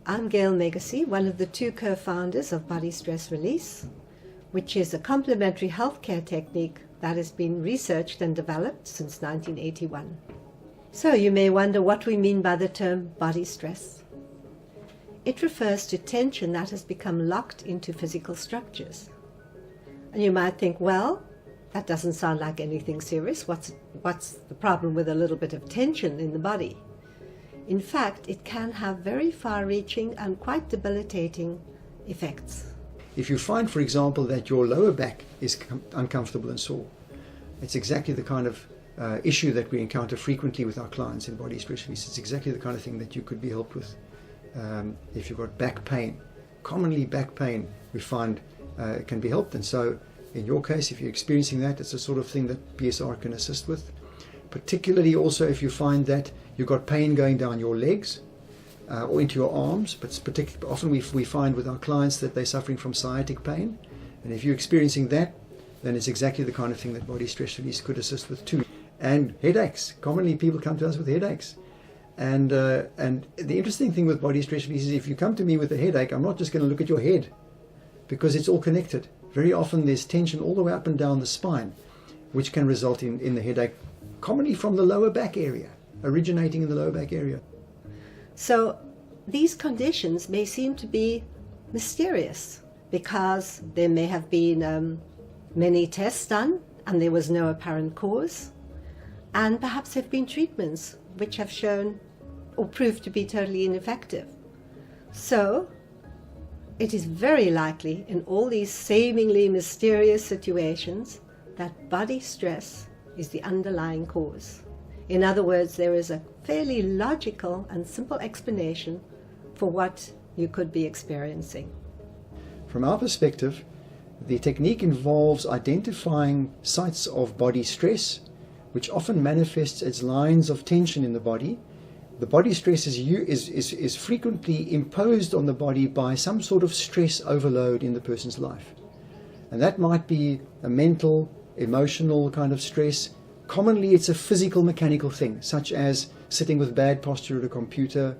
I'm Gail Meggersee, one of the two co-founders of Body Stress Release, which is a complementary healthcare technique that has been researched and developed since 1981. So you may wonder what we mean by the term body stress. It refers to tension that has become locked into physical structures. And you might think, well, that doesn't sound like anything serious. What's the problem with a little bit of tension in the body? In fact, it can have very far-reaching and quite debilitating effects. If you find, for example, that your lower back is uncomfortable and sore, it's exactly the kind of issue that we encounter frequently with our clients in Body Stress Release. It's exactly the kind of thing that you could be helped with. If you've got back pain, commonly back pain, we find it can be helped. And so in your case, if you're experiencing that, it's the sort of thing that BSR can assist with. Particularly also if you find that you've got pain going down your legs or into your arms, but often we find with our clients that they're suffering from sciatic pain. And if you're experiencing that, then it's exactly the kind of thing that Body Stress Release could assist with too. And headaches. Commonly people come to us with headaches. And the interesting thing with Body Stress Release is if you come to me with a headache, I'm not just going to look at your head, because it's all connected. Very often there's tension all the way up and down the spine, which can result in the headache, commonly from the lower back area, originating in the lower back area. So these conditions may seem to be mysterious because there may have been many tests done and there was no apparent cause, and perhaps there have been treatments which have shown or proved to be totally ineffective. So it is very likely in all these seemingly mysterious situations that body stress is the underlying cause. In other words, there is a fairly logical and simple explanation for what you could be experiencing. From our perspective, the technique involves identifying sites of body stress, which often manifests as lines of tension in the body. The body stress is frequently imposed on the body by some sort of stress overload in the person's life. And that might be a mental, emotional kind of stress. Commonly it's a physical, mechanical thing, such as sitting with bad posture at a computer,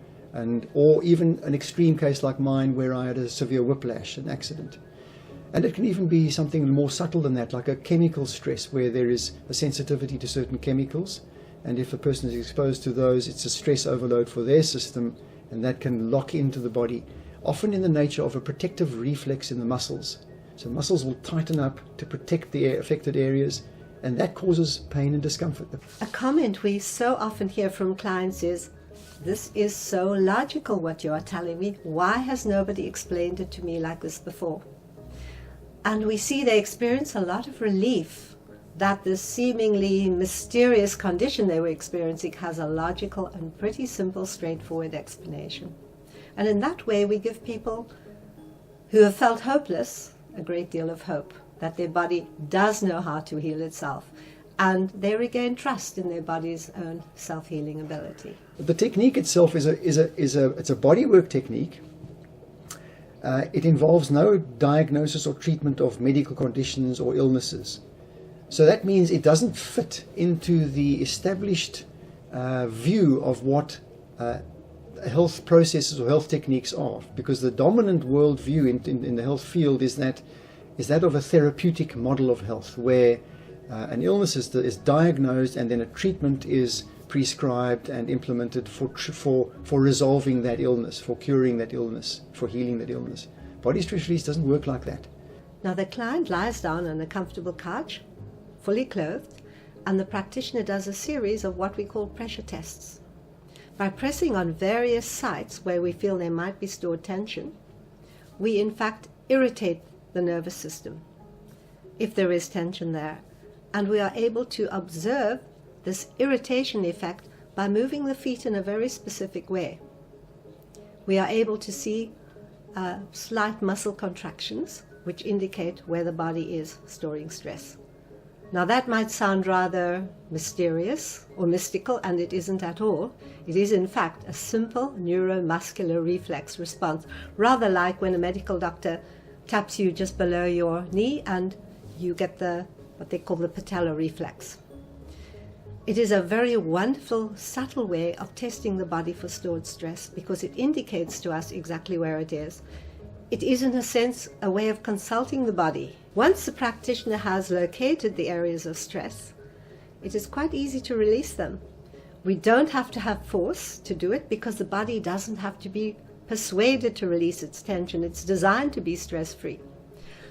or even an extreme case like mine where I had a severe whiplash, an accident. And it can even be something more subtle than that, like a chemical stress where there is a sensitivity to certain chemicals. And if a person is exposed to those, it's a stress overload for their system, and that can lock into the body, often in the nature of a protective reflex in the muscles. So muscles will tighten up to protect the affected areas, and that causes pain and discomfort. A comment we so often hear from clients is, "This is so logical what you are telling me. Why has nobody explained it to me like this before?" And we see they experience a lot of relief that this seemingly mysterious condition they were experiencing has a logical and pretty simple, straightforward explanation. And in that way, we give people who have felt hopeless a great deal of hope that their body does know how to heal itself, and they regain trust in their body's own self-healing ability. The technique itself it's a bodywork technique. It involves no diagnosis or treatment of medical conditions or illnesses. So that means it doesn't fit into the established view of what health processes or health techniques are, because the dominant worldview in the health field is that of a therapeutic model of health, where an illness is diagnosed and then a treatment is prescribed and implemented for resolving that illness, for curing that illness, for healing that illness. Body Stress Release doesn't work like that. Now the client lies down on a comfortable couch, fully clothed, and the practitioner does a series of what we call pressure tests. By pressing on various sites where we feel there might be stored tension, we in fact irritate the nervous system, if there is tension there, and we are able to observe this irritation effect by moving the feet in a very specific way. We are able to see slight muscle contractions, which indicate where the body is storing stress. Now that might sound rather mysterious or mystical, and it isn't at all. It is in fact a simple neuromuscular reflex response, rather like when a medical doctor taps you just below your knee and you get what they call the patellar reflex. It is a very wonderful, subtle way of testing the body for stored stress because it indicates to us exactly where it is. It is, in a sense, a way of consulting the body. Once the practitioner has located the areas of stress, it is quite easy to release them. We don't have to have force to do it because the body doesn't have to be persuaded to release its tension. It's designed to be stress-free.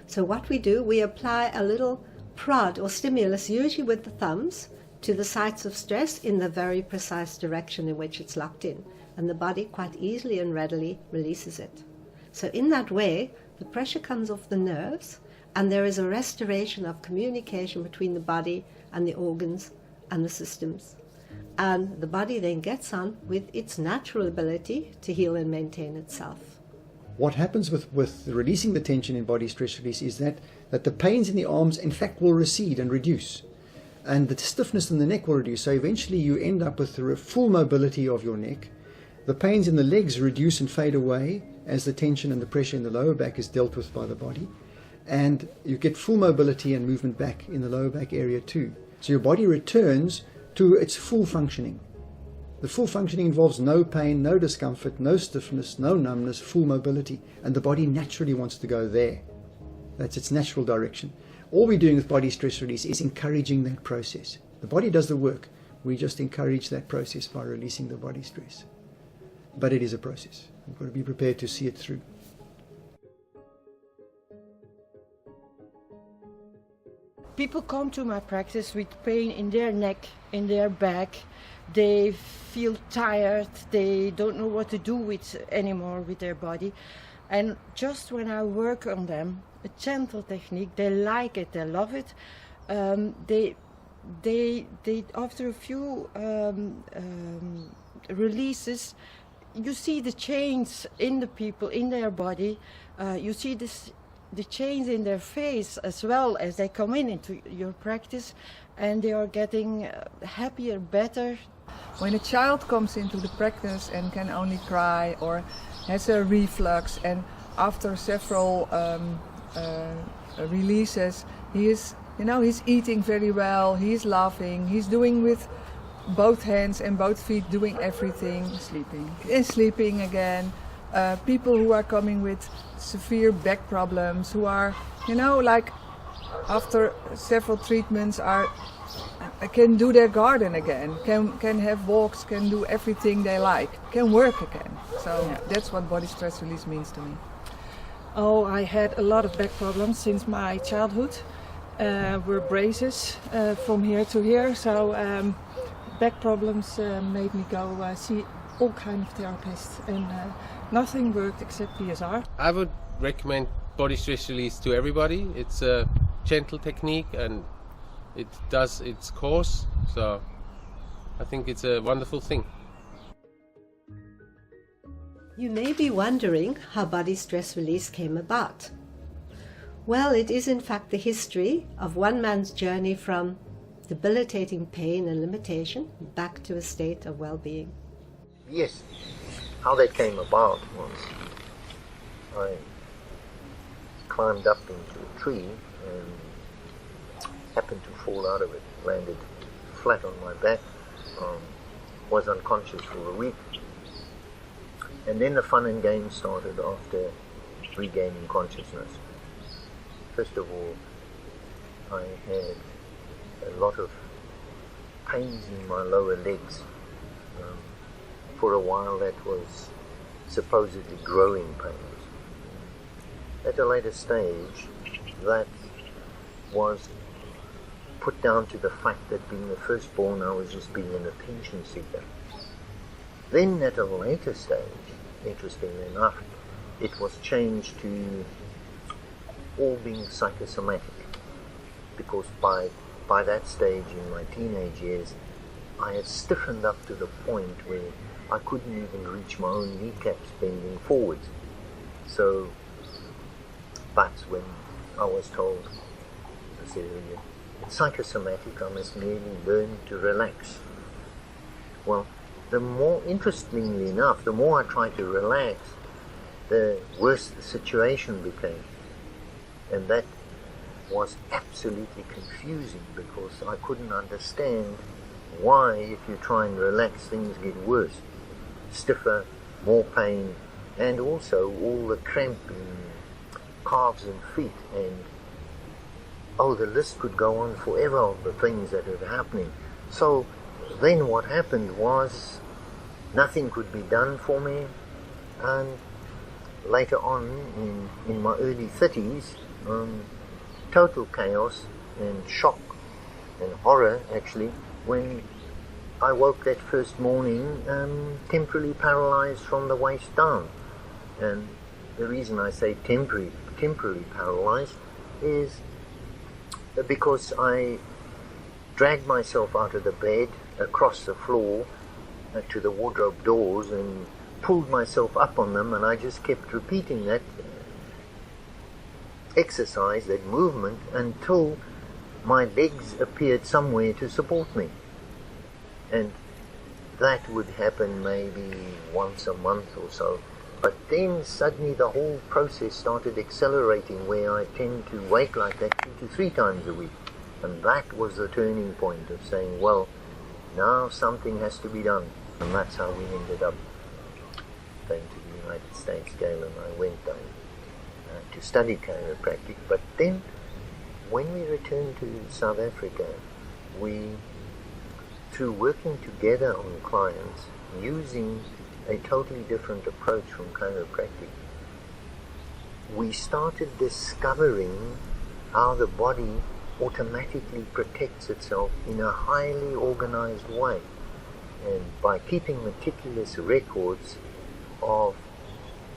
So what we do, we apply a little prod or stimulus, usually with the thumbs, to the sites of stress in the very precise direction in which it's locked in. And the body quite easily and readily releases it. So in that way, the pressure comes off the nerves and there is a restoration of communication between the body and the organs and the systems. And the body then gets on with its natural ability to heal and maintain itself. What happens with releasing the tension in body stress release is that the pains in the arms in fact will recede and reduce. And the stiffness in the neck will reduce. So eventually you end up with the full mobility of your neck. The pains in the legs reduce and fade away as the tension and the pressure in the lower back is dealt with by the body. And you get full mobility and movement back in the lower back area too. So your body returns to its full functioning. The full functioning involves no pain, no discomfort, no stiffness, no numbness, full mobility. And the body naturally wants to go there. That's its natural direction. All we're doing with body stress release is encouraging that process. The body does the work. We just encourage that process by releasing the body stress. But it is a process. We've got to be prepared to see it through. People come to my practice with pain in their neck, in their back. They feel tired. They don't know what to do with anymore with their body. And just when I work on them, a gentle technique, they like it, they love it. They after a few releases, you see the change in the people, in their body. You see the change in their face as well as they come into your practice, and they are getting happier, better. When a child comes into the practice and can only cry or has a reflux, and after several releases, he's eating very well, he's laughing, he's doing with both hands and both feet, doing everything. Sleeping again. People who are coming with severe back problems, who are, after several treatments can do their garden again, can have walks, can do everything they like, can work again. So that's what body stress release means to me. Oh, I had a lot of back problems since my childhood. Were braces from here to here, so back problems made me go see all kinds of therapists, and nothing worked except PSR. I would recommend body stress release to everybody. It's a gentle technique and it does its course, so I think it's a wonderful thing. You may be wondering how body stress release came about. Well, it is in fact the history of one man's journey from debilitating pain and limitation back to a state of well-being. Yes, how that came about was I climbed up into a tree and happened to fall out of it, landed flat on my back, was unconscious for a week. And then the fun and games started after regaining consciousness. First of all, I had a lot of pains in my lower legs. For a while that was supposedly growing pains. At a later stage, that was put down to the fact that being the firstborn, I was just being an attention seeker. Then at a later stage, interestingly enough, it was changed to all being psychosomatic, because by that stage in my teenage years, I had stiffened up to the point where I couldn't even reach my own kneecaps bending forwards. So, but when I was told, as I said earlier, it's psychosomatic, I must merely learn to relax. Well, the more, interestingly enough, the more I tried to relax, the worse the situation became. And that was absolutely confusing because I couldn't understand why, if you try and relax, things get worse, stiffer, more pain, and also all the cramp in calves and feet, and the list could go on forever of the things that are happening. So then what happened was nothing could be done for me, and later on in my early 30s, total chaos and shock and horror actually when I woke that first morning temporarily paralyzed from the waist down. And the reason I say temporarily paralyzed is because I dragged myself out of the bed, across the floor to the wardrobe doors, and pulled myself up on them, and I just kept repeating that exercise, that movement, until my legs appeared somewhere to support me. And that would happen maybe once a month or so. But then suddenly the whole process started accelerating, where I tend to wake like that 2 to 3 times a week. And that was the turning point of saying, well, now something has to be done. And that's how we ended up going to the United States. Gail and I went down to study chiropractic. But then when we returned to South Africa, we, through working together on clients, using a totally different approach from chiropractic, we started discovering how the body automatically protects itself in a highly organized way. And by keeping meticulous records of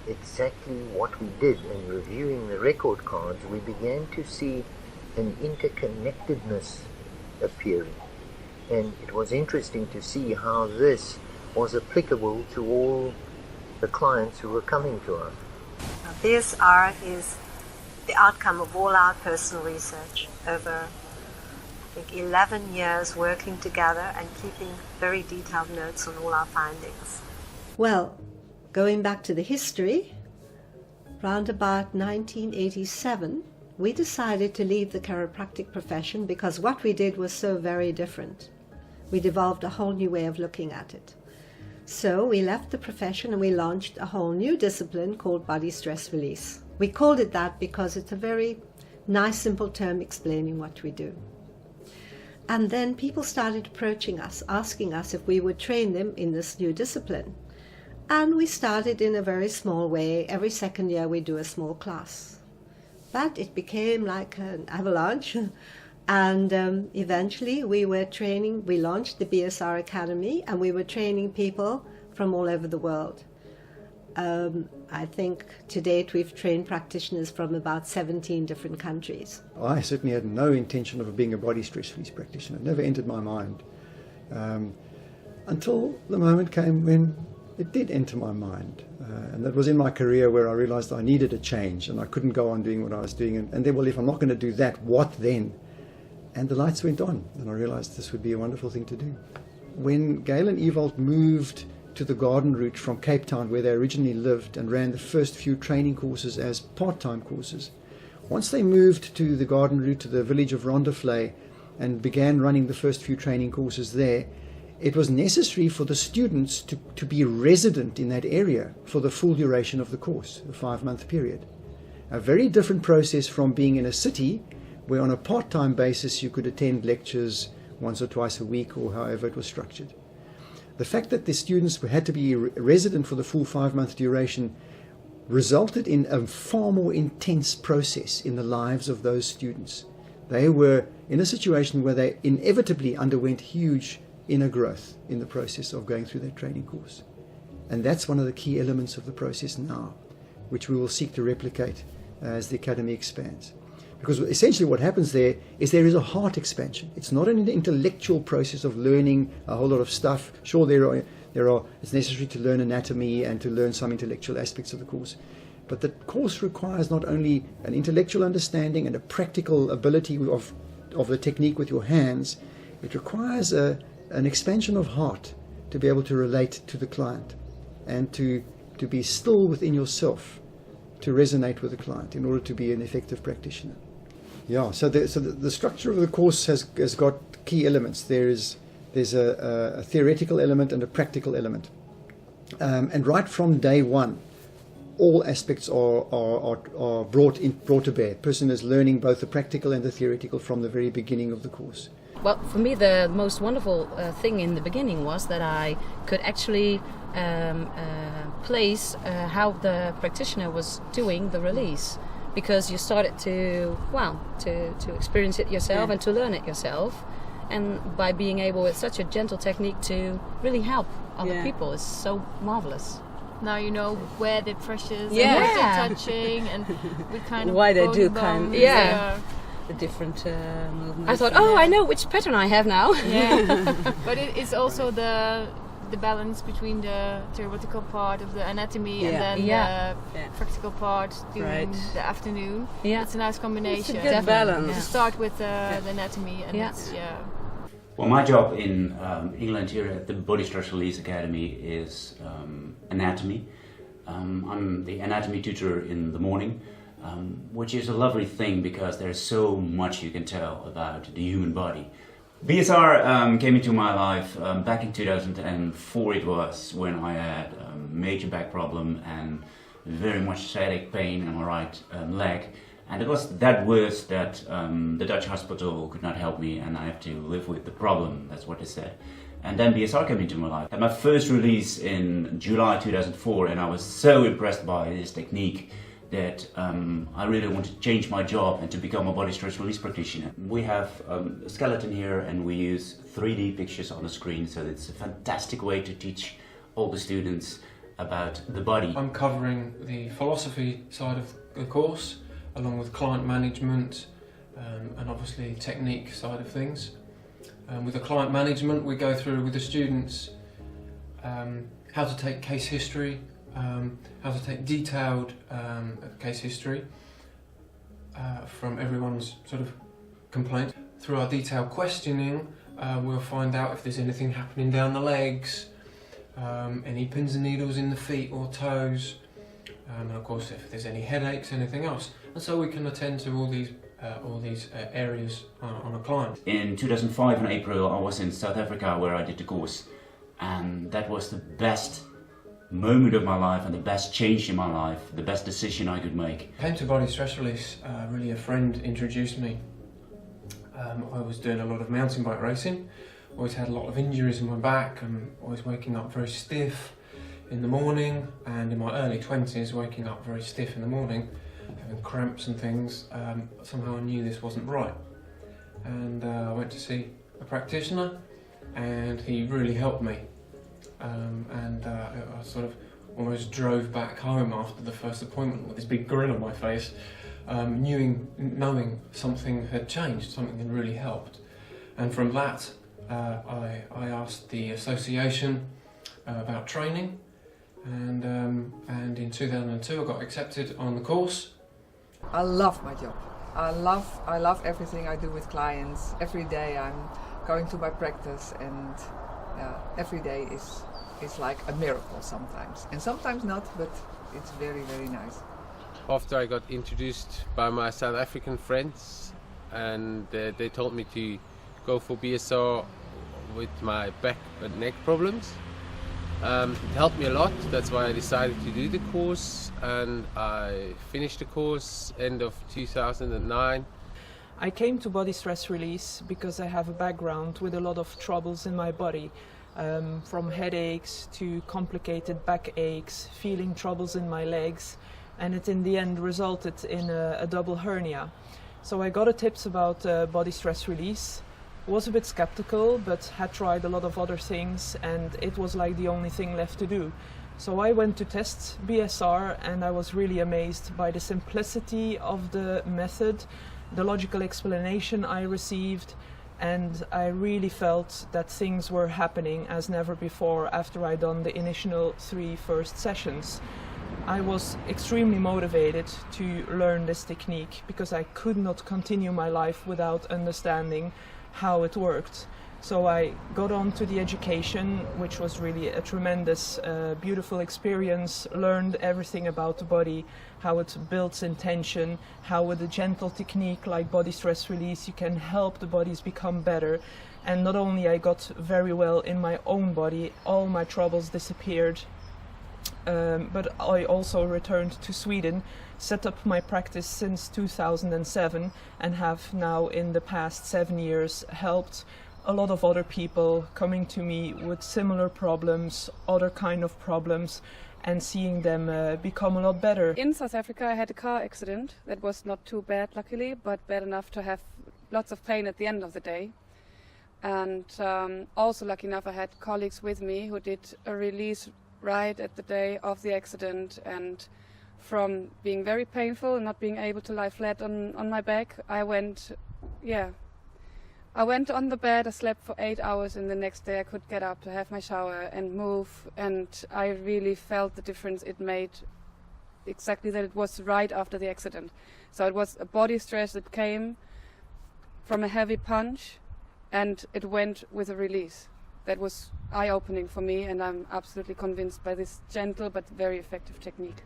exactly what we did and reviewing the record cards, we began to see an interconnectedness appearing. And it was interesting to see how this was applicable to all the clients who were coming to us. BSR is the outcome of all our personal research over, I think, 11 years working together and keeping very detailed notes on all our findings. Well, going back to the history, round about 1987, we decided to leave the chiropractic profession because what we did was so very different. We'd evolved a whole new way of looking at it. So we left the profession and we launched a whole new discipline called Body Stress Release. We called it that because it's a very nice, simple term explaining what we do. And then people started approaching us, asking us if we would train them in this new discipline. And we started in a very small way. Every second year we do a small class. But it became like an avalanche. And eventually we launched the BSR Academy, and we were training people from all over the world. I think to date we've trained practitioners from about 17 different countries. I certainly had no intention of being a body stress release practitioner. It never entered my mind. Until the moment came when it did enter my mind. And that was in my career where I realized I needed a change and I couldn't go on doing what I was doing. And then, well, if I'm not going to do that, what then? And the lights went on, and I realized this would be a wonderful thing to do. When Gail and Ewald moved to the garden route from Cape Town, where they originally lived, and ran the first few training courses as part-time courses, once they moved to the garden route to the village of Rondaflay and began running the first few training courses there, it was necessary for the students to be resident in that area for the full duration of the course, the 5-month period. A very different process from being in a city where on a part-time basis you could attend lectures once or twice a week or however it was structured. The fact that the students had to be resident for the full 5-month duration resulted in a far more intense process in the lives of those students. They were in a situation where they inevitably underwent huge inner growth in the process of going through that training course. And that's one of the key elements of the process now, which we will seek to replicate as the Academy expands. Because essentially what happens there is a heart expansion. It's not an intellectual process of learning a whole lot of stuff. Sure, it's necessary to learn anatomy and to learn some intellectual aspects of the course. But the course requires not only an intellectual understanding and a practical ability of the technique with your hands, it requires an expansion of heart to be able to relate to the client and to be still within yourself, to resonate with the client in order to be an effective practitioner. Yeah, so the structure of the course has got key elements. There's There's a theoretical element and a practical element. And right from day one, all aspects are brought to bear. Person is learning both the practical and the theoretical from the very beginning of the course. Well, for me, the most wonderful thing in the beginning was that I could actually place how the practitioner was doing the release, because you started to experience it yourself and to learn it yourself, and by being able with such a gentle technique to really help other people is so marvelous. Now you know where the pressures Yeah. and what they're touching and what kind of Why they do bone kind- bones Yeah. The different movements. I thought, oh, I know which pattern I have now. Yeah, but it's also the balance between the theoretical part of the anatomy and then Yeah. the practical part during Right. the afternoon. Yeah. It's a nice combination. It's a good balance. To start with the anatomy and Yeah. it's Well, my job in England here at the Body Stress Release Academy is anatomy. I'm the anatomy tutor in the morning, which is a lovely thing because there's so much you can tell about the human body. BSR came into my life back in 2004 it was, when I had a major back problem and very much sciatic pain in my right leg. And it was that worse that the Dutch hospital could not help me and I have to live with the problem, that's what they said. And then BSR came into my life. I had my first release in July 2004 and I was so impressed by this technique that I really wanted to change my job and to become a body stress release practitioner. We have a skeleton here and we use 3D pictures on the screen, so it's a fantastic way to teach all the students about the body. I'm covering the philosophy side of the course, along with client management and obviously technique side of things. With the client management, we go through with the students how to take case history, how to take detailed case history from everyone's sort of complaint. Through our detailed questioning, we'll find out if there's anything happening down the legs, any pins and needles in the feet or toes, and of course if there's any headaches, anything else. And so we can attend to all these areas on a client. In 2005 in April I was in South Africa where I did the course, and that was the best moment of my life and the best change in my life, the best decision I could make. I came to Body Stress Release, really a friend introduced me. I was doing a lot of mountain bike racing, always had a lot of injuries in my back and always waking up very stiff in the morning, and in my early 20s waking up very stiff in the morning, having cramps and things. Somehow I knew this wasn't right, and I went to see a practitioner and he really helped me. I sort of almost drove back home after the first appointment with this big grin on my face, knowing something had changed, something had really helped. And from that, I asked the association about training, and in 2002 I got accepted on the course. I love my job. I love everything I do with clients. Every day I'm going to my practice, and every day is like a miracle sometimes, and sometimes not, but it's very, very nice. After I got introduced by my South African friends, and they told me to go for BSR with my back and neck problems. It helped me a lot, that's why I decided to do the course, and I finished the course end of 2009. I came to Body Stress Release because I have a background with a lot of troubles in my body, from headaches to complicated back aches, feeling troubles in my legs, and it in the end resulted in a double hernia. So I got tips about Body Stress Release, was a bit skeptical but had tried a lot of other things, and it was like the only thing left to do. So I went to test BSR and I was really amazed by the simplicity of the method, the logical explanation I received, and I really felt that things were happening as never before after I'd done the initial 3 first sessions. I was extremely motivated to learn this technique because I could not continue my life without understanding how it worked. So I got on to the education, which was really a tremendous, beautiful experience, learned everything about the body, how it builds in tension, how with a gentle technique like body stress release you can help the bodies become better. And not only I got very well in my own body, all my troubles disappeared, but I also returned to Sweden, set up my practice since 2007 and have now in the past 7 years helped a lot of other people coming to me with similar problems, other kind of problems, and seeing them become a lot better. In South Africa I had a car accident that was not too bad luckily, but bad enough to have lots of pain at the end of the day. And also lucky enough I had colleagues with me who did a release right at the day of the accident, and from being very painful and not being able to lie flat on my back, I went on the bed, I slept for 8 hours, and the next day I could get up to have my shower and move, and I really felt the difference it made, exactly that it was right after the accident. So it was a body stress that came from a heavy punch and it went with a release. That was eye-opening for me, and I'm absolutely convinced by this gentle but very effective technique.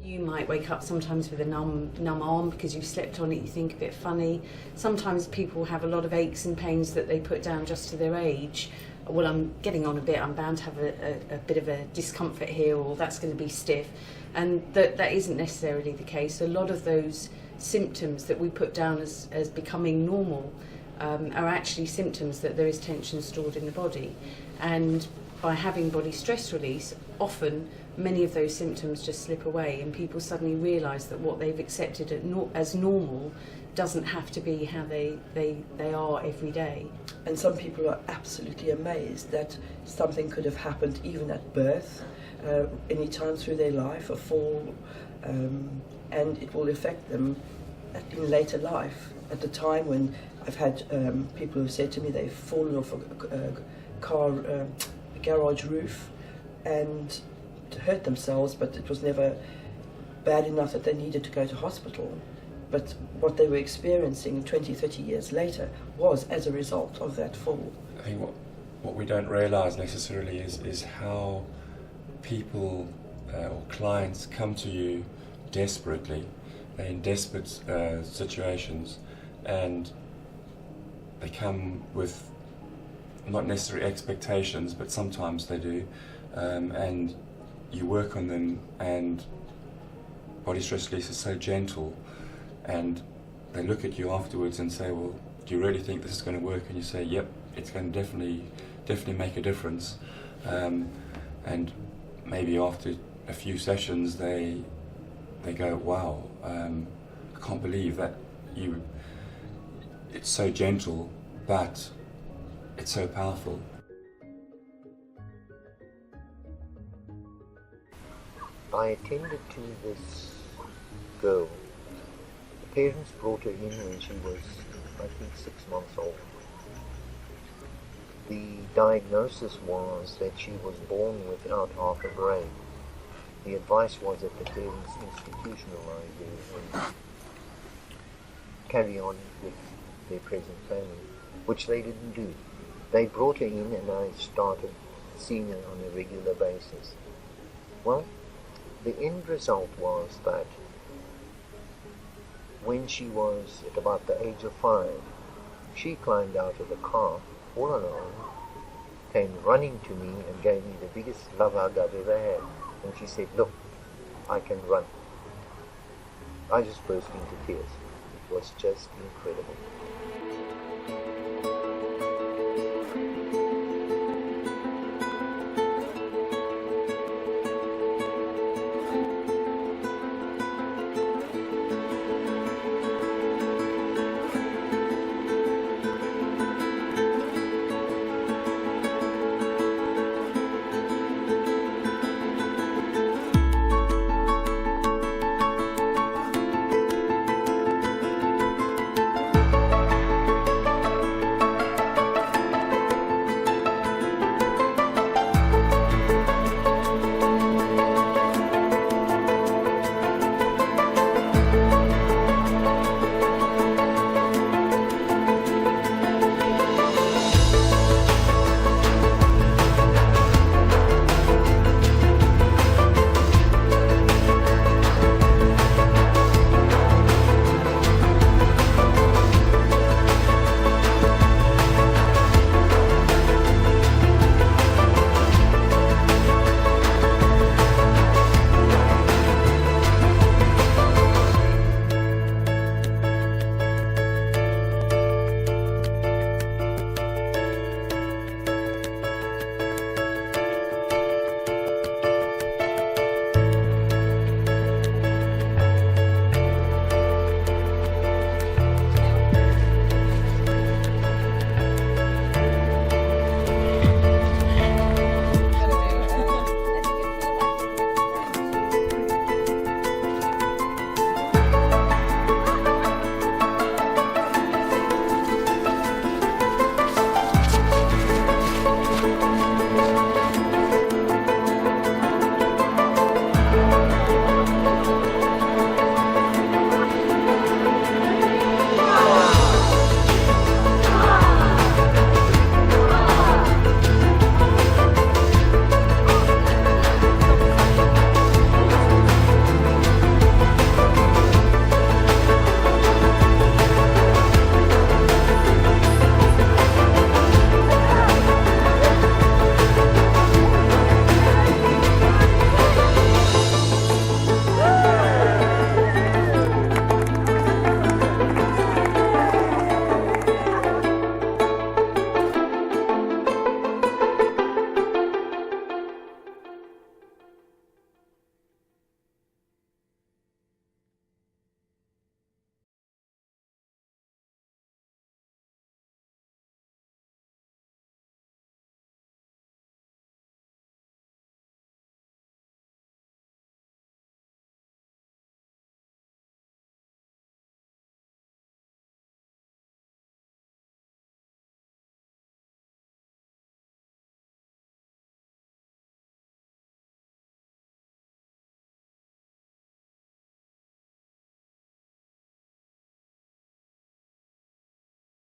You might wake up sometimes with a numb arm because you've slept on it, you think a bit funny. Sometimes people have a lot of aches and pains that they put down just to their age. Well, I'm getting on a bit, I'm bound to have a bit of a discomfort here, or that's going to be stiff. And that isn't necessarily the case. A lot of those symptoms that we put down as becoming normal are actually symptoms that there is tension stored in the body. And by having body stress release, often many of those symptoms just slip away, and people suddenly realise that what they've accepted as normal doesn't have to be how they are every day. And some people are absolutely amazed that something could have happened even at birth, any time through their life, a fall, and it will affect them in later life. At the time when I've had people who said to me they've fallen off a car garage roof and hurt themselves, but it was never bad enough that they needed to go to hospital. But what they were experiencing 20, 30 years later was as a result of that fall. I think what we don't realise necessarily is how people or clients come to you desperately. They're in desperate situations, and they come with not necessarily expectations, but sometimes they do, and you work on them, and body stress release is so gentle, and they look at you afterwards and say, well, do you really think this is going to work? And you say, yep, it's going to definitely make a difference. And maybe after a few sessions they go, wow, I can't believe that it's so gentle, but it's so powerful. I attended to this girl. The parents brought her in when she was, I think, 6 months old. The diagnosis was that she was born without half a brain. The advice was that the parents institutionalize her and carry on with their present family, which they didn't do. They brought her in and I started seeing her on a regular basis. Well, the end result was that when she was at about the age of 5, she climbed out of the car all on her own, came running to me and gave me the biggest love hug I've ever had. And she said, look, I can run. I just burst into tears. It was just incredible.